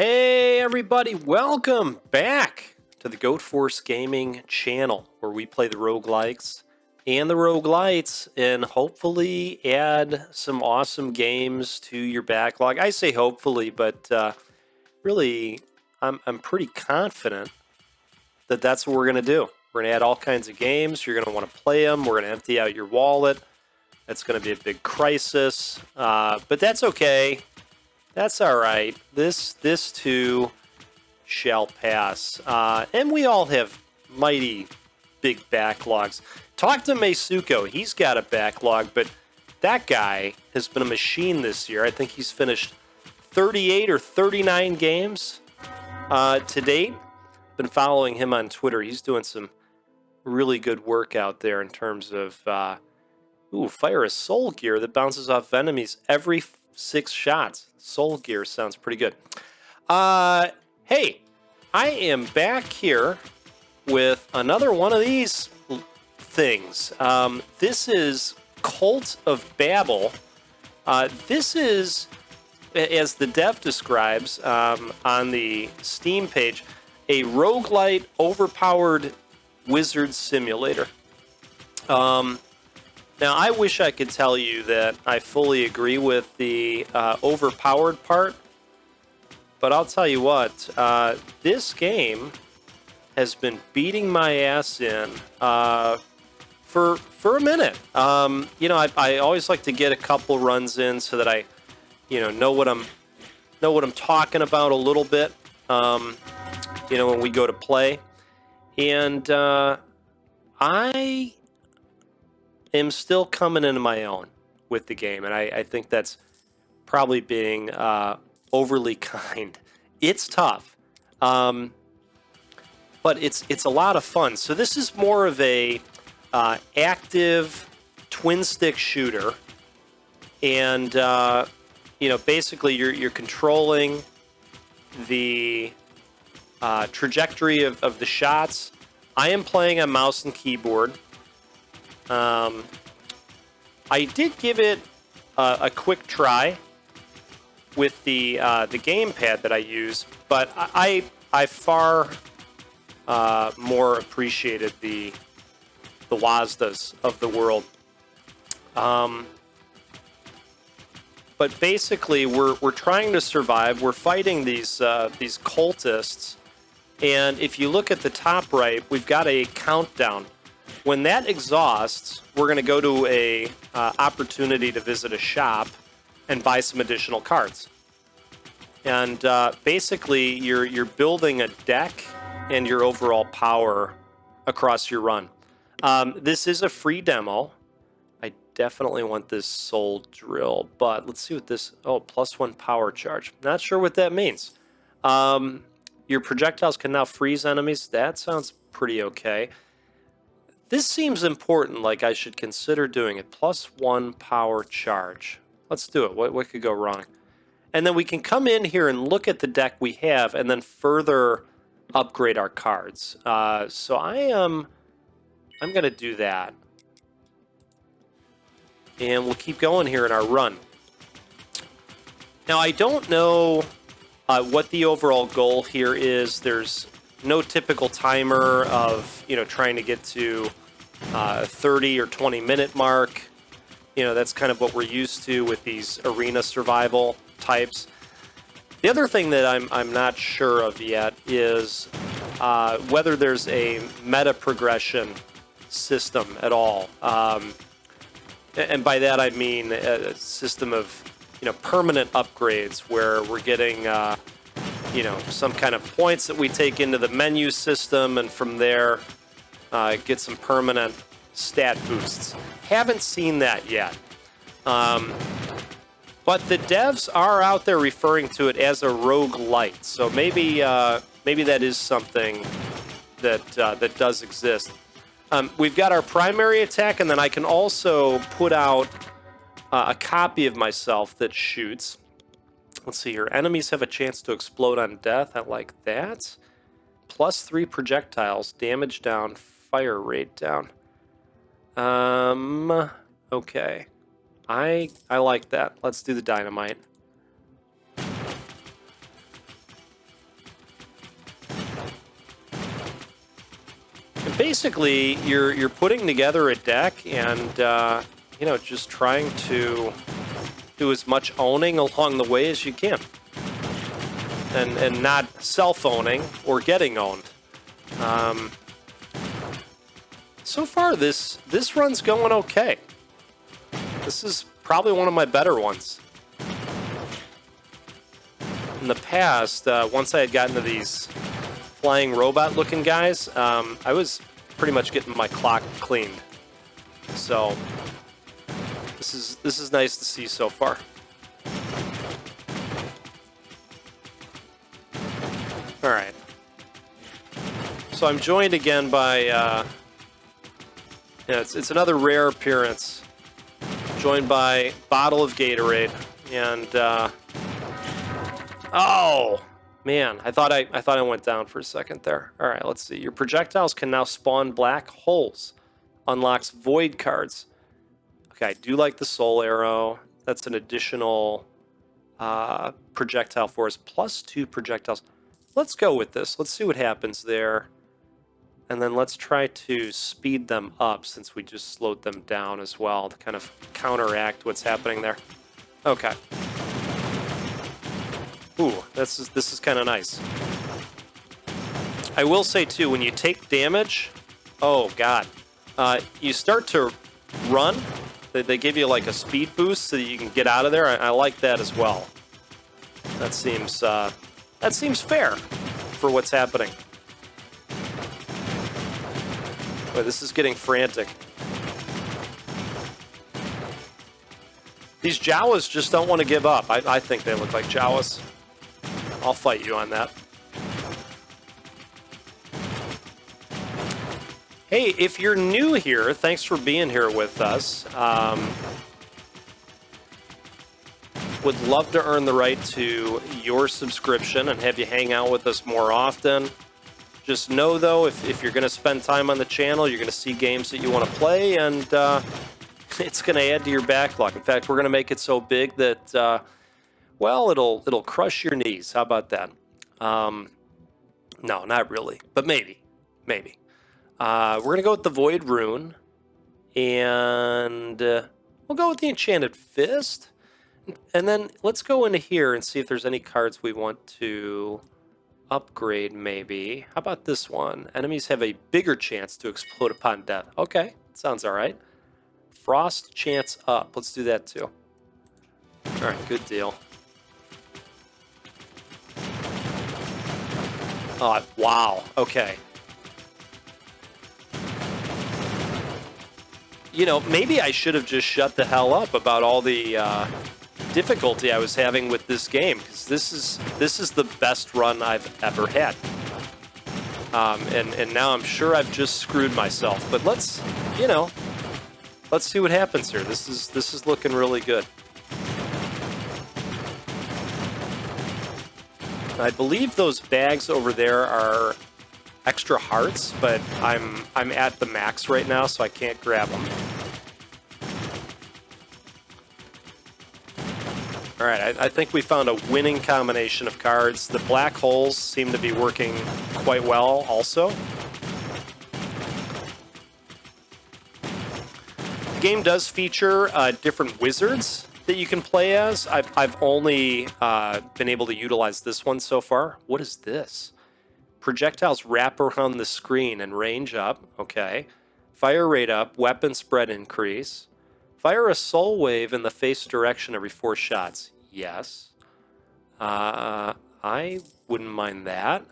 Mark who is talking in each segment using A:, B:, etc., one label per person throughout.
A: Hey everybody, welcome back to the Goat Force Gaming channel, where we play the roguelikes and the roguelites and hopefully add some awesome games to your backlog. I say hopefully, but really I'm pretty confident that that's what we're going to do. We're going to add all kinds of games. You're going to want to play them. We're going to empty out your wallet. That's going to be a big crisis, but that's okay. That's all right. This too shall pass. And we all have mighty big backlogs. Talk to Meisuko. He's got a backlog, but that guy has been a machine this year. I think he's finished 38 or 39 games to date. Been following him on Twitter. He's doing some really good work out there in terms of fire a soul gear that bounces off enemies every 6 shots. Soul gear sounds pretty good. Hey, I am back here with another one of these things. This is Cult of BABEL. This is, as the dev describes on the Steam page, a Roguelite Overpowered Wizard Simulator. Now, I wish I could tell you that I fully agree with the overpowered part, but I'll tell you what, this game has been beating my ass in for a minute. I always like to get a couple runs in so that I, know what I'm talking about a little bit, when we go to play, and I am still coming into my own with the game, and I think that's probably being overly kind. It's tough, but it's a lot of fun. So this is more of a active twin stick shooter, and basically you're controlling the trajectory of the shots. I am playing on mouse and keyboard. I did give it a quick try with the gamepad that I use, but I far more appreciated the Wazdas of the world. But basically, we're trying to survive. We're fighting these cultists, and if you look at the top right, we've got a countdown. When that exhausts, we're going to go to a opportunity to visit a shop and buy some additional cards. And basically, you're building a deck and your overall power across your run. This is a free demo. I definitely want this soul drill, but let's see what this... Oh, +1 power charge. Not sure what that means. Your projectiles can now freeze enemies. That sounds pretty okay. This seems important, like I should consider doing it. +1 power charge. Let's do it. What could go wrong? And then we can come in here and look at the deck we have and then further upgrade our cards. So I'm going to do that. And we'll keep going here in our run. Now, I don't know what the overall goal here is. There's no typical timer of, trying to get to 30 or 20 minute mark. That's kind of what we're used to with these arena survival types. The other thing that I'm not sure of yet is whether there's a meta progression system at all. And by that I mean a system of, permanent upgrades where we're getting some kind of points that we take into the menu system, and from there get some permanent stat boosts. Haven't seen that yet. But the devs are out there referring to it as a roguelite, so maybe that is something that does exist. We've got our primary attack, and then I can also put out a copy of myself that shoots. Let's see here. Enemies have a chance to explode on death. I like that. +3 projectiles. Damage down. Fire rate down. Okay. I like that. Let's do the dynamite. basically, you're putting together a deck and, you know, just trying to do as much owning along the way as you can. And not self-owning or getting owned. So far, this run's going okay. This is probably one of my better ones. In the past, once I had gotten to these flying robot-looking guys, I was pretty much getting my clock cleaned. So this is nice to see so far. All right. So I'm joined again by, yeah, it's another rare appearance. Joined by Bottle of Gatorade, and oh man, I thought I went down for a second there. All right, let's see. Your projectiles can now spawn black holes. Unlocks void cards. Okay, I do like the soul arrow. That's an additional projectile force, +2 projectiles. Let's go with this. Let's see what happens there. And then let's try to speed them up since we just slowed them down as well to kind of counteract what's happening there. Okay. Ooh, this is kind of nice. I will say too, when you take damage, oh god, you start to run. They give you like a speed boost so that you can get out of there. I like that as well. That seems fair for what's happening. Boy, this is getting frantic. These Jawas just don't want to give up. I think they look like Jawas. I'll fight you on that. Hey, if you're new here, thanks for being here with us. Would love to earn the right to your subscription and have you hang out with us more often. Just know, though, if you're going to spend time on the channel, you're going to see games that you want to play, and it's going to add to your backlog. In fact, we're going to make it so big that, well, it'll crush your knees. How about that? No, not really, but maybe. We're going to go with the Void Rune, and we'll go with the Enchanted Fist. And then let's go into here and see if there's any cards we want to upgrade, maybe. How about this one? Enemies have a bigger chance to explode upon death. Okay, sounds all right. Frost chance up. Let's do that too. All right, good deal. Oh, wow. Okay. You know, maybe I should have just shut the hell up about all the difficulty I was having with this game, because this is the best run I've ever had. And now I'm sure I've just screwed myself. But let's see what happens here. This is looking really good. I believe those bags over there are extra hearts, but I'm at the max right now, so I can't grab them. All right, I think we found a winning combination of cards. The black holes seem to be working quite well also. The game does feature different wizards that you can play as. I've only been able to utilize this one so far. What is this? Projectiles wrap around the screen and range up. Okay. Fire rate up, weapon spread increase. Fire a soul wave in the face direction every 4 shots. Yes. I wouldn't mind that.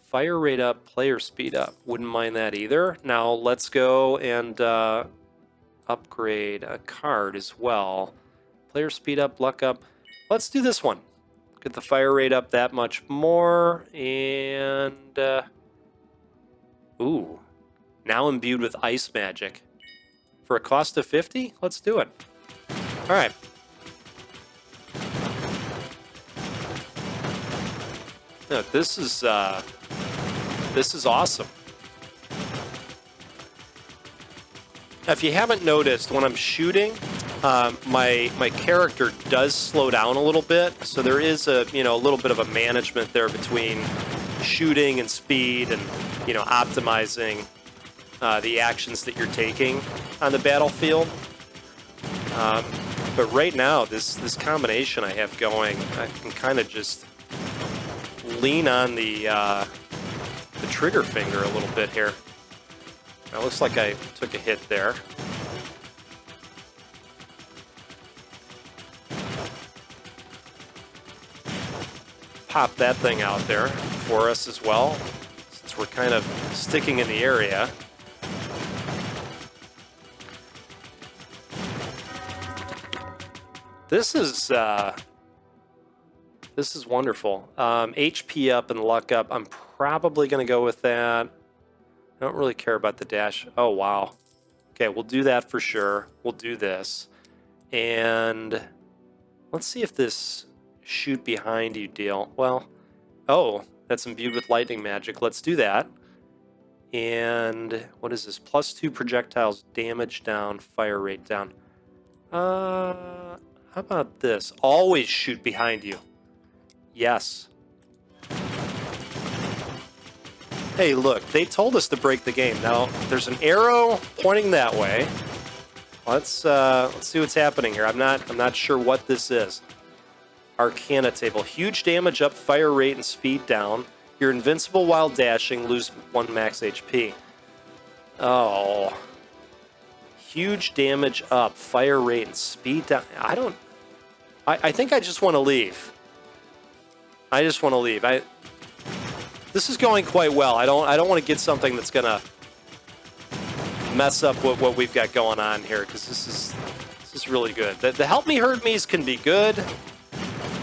A: Fire rate up, player speed up. Wouldn't mind that either. Now let's go and upgrade a card as well. Player speed up, luck up. Let's do this one. Get the fire rate up that much more. And ooh. Now imbued with ice magic. For a cost of 50? Let's do it. All right. No, this is awesome. Now, if you haven't noticed, when I'm shooting, my character does slow down a little bit. So there is a little bit of a management there between shooting and speed and optimizing the actions that you're taking on the battlefield. But right now, this combination I have going, I can kind of just lean on the trigger finger a little bit here. It looks like I took a hit there. Pop that thing out there for us as well, since we're kind of sticking in the area. This is wonderful. HP up and luck up. I'm probably going to go with that. I don't really care about the dash. Oh, wow. Okay, we'll do that for sure. We'll do this. And let's see if this shoot behind you deal. Well, oh, that's imbued with lightning magic. Let's do that. And what is this? +2 projectiles, damage down, fire rate down. How about this? Always shoot behind you. Yes. Hey, look, they told us to break the game. Now, there's an arrow pointing that way. Let's see what's happening here. I'm not sure what this is. Arcana table. Huge damage up, fire rate and speed down. You're invincible while dashing, lose 1 max HP. Oh. Huge damage up, fire rate and speed down. I think I just want to leave. I just want to leave. This is going quite well. I don't want to get something that's gonna mess up what we've got going on here, because this is really good. The help me hurt me's can be good,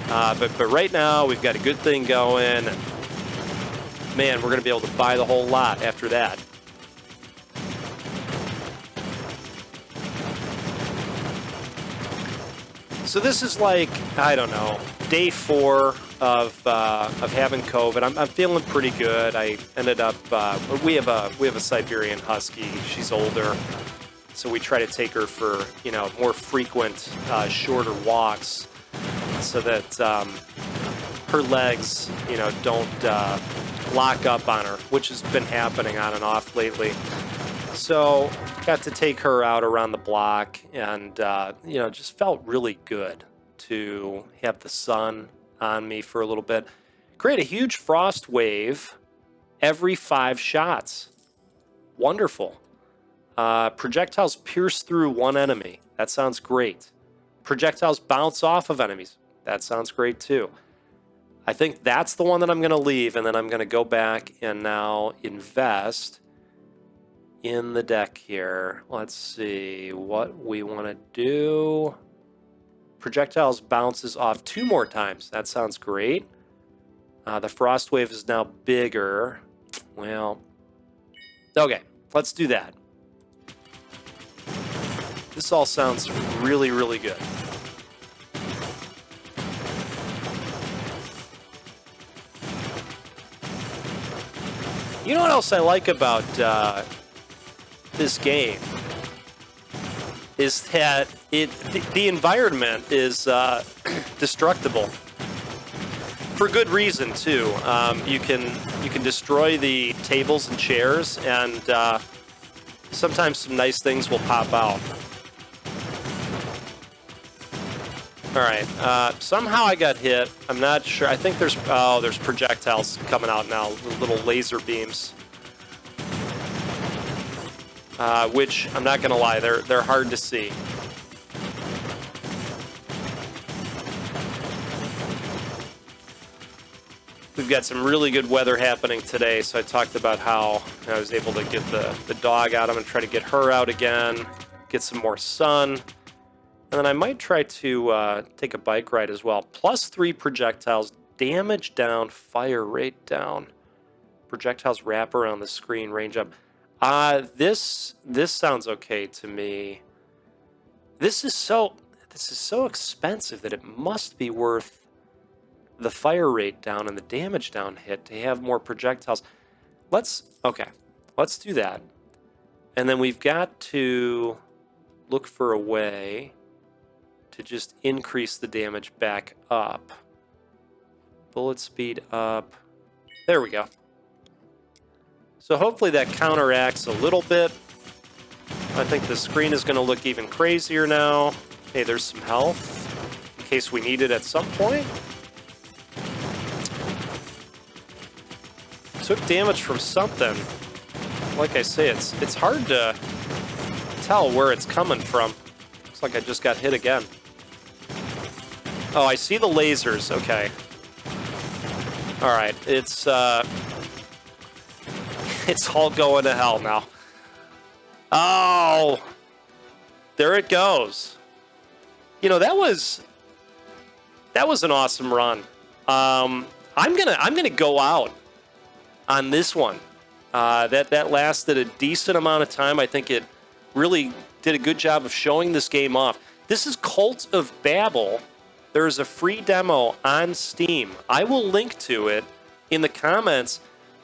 A: but right now we've got a good thing going. Man, we're gonna be able to buy the whole lot after that. So this is like, I don't know, day 4 of having COVID. I'm feeling pretty good. I ended up we have a Siberian Husky. She's older, so we try to take her for more frequent, shorter walks, so that her legs don't lock up on her, which has been happening on and off lately. So got to take her out around the block, and just felt really good to have the sun on me for a little bit. Create a huge frost wave every 5 shots. Wonderful. Projectiles pierce through 1 enemy. That sounds great. Projectiles bounce off of enemies. That sounds great too. I think that's the one that I'm going to leave, and then I'm going to go back and now invest in the deck here. Let's see what we want to do. Projectiles bounces off 2 more times. That sounds great. The frost wave is now bigger. Well, okay, let's do that. This all sounds really, really good. You know what else I like about this game is that the environment is destructible for good reason too. You can destroy the tables and chairs, and sometimes some nice things will pop out. All right, somehow I got hit. I'm not sure. I think there's projectiles coming out now, little laser beams. Which, I'm not gonna lie, they're hard to see. We've got some really good weather happening today, so I talked about how I was able to get the dog out. I'm gonna try to get her out again, get some more sun. And then I might try to take a bike ride as well. +3 projectiles, damage down, fire rate down. Projectiles wrap around the screen, range up. This sounds okay to me. This is so expensive that it must be worth the fire rate down and the damage down hit to have more projectiles. Let's do that. And then we've got to look for a way to just increase the damage back up. Bullet speed up. There we go. So hopefully that counteracts a little bit. I think the screen is going to look even crazier now. Hey, there's some health in case we need it at some point. Took damage from something. Like I say, it's hard to tell where it's coming from. Looks like I just got hit again. Oh, I see the lasers. Okay. All right, it's all going to hell now. Oh, there it goes. You know, that was an awesome run. I'm gonna go out on this one. That lasted a decent amount of time. I think it really did a good job of showing this game off. This is Cult of Babel. There's a free demo on Steam. I will link to it in the comments.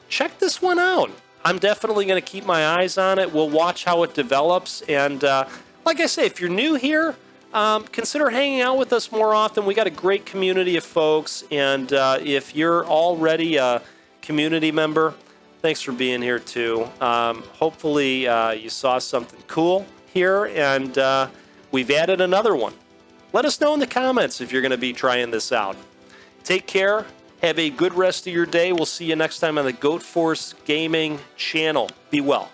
A: Check this one out. I'm definitely going to keep my eyes on it. We'll watch how it develops. And like I say, if you're new here, consider hanging out with us more often. We got a great community of folks. And if you're already a community member, thanks for being here too. Hopefully you saw something cool here, and we've added another one. Let us know in the comments if you're going to be trying this out. Take care. Have a good rest of your day. We'll see you next time on the Goat Force Gaming channel. Be well.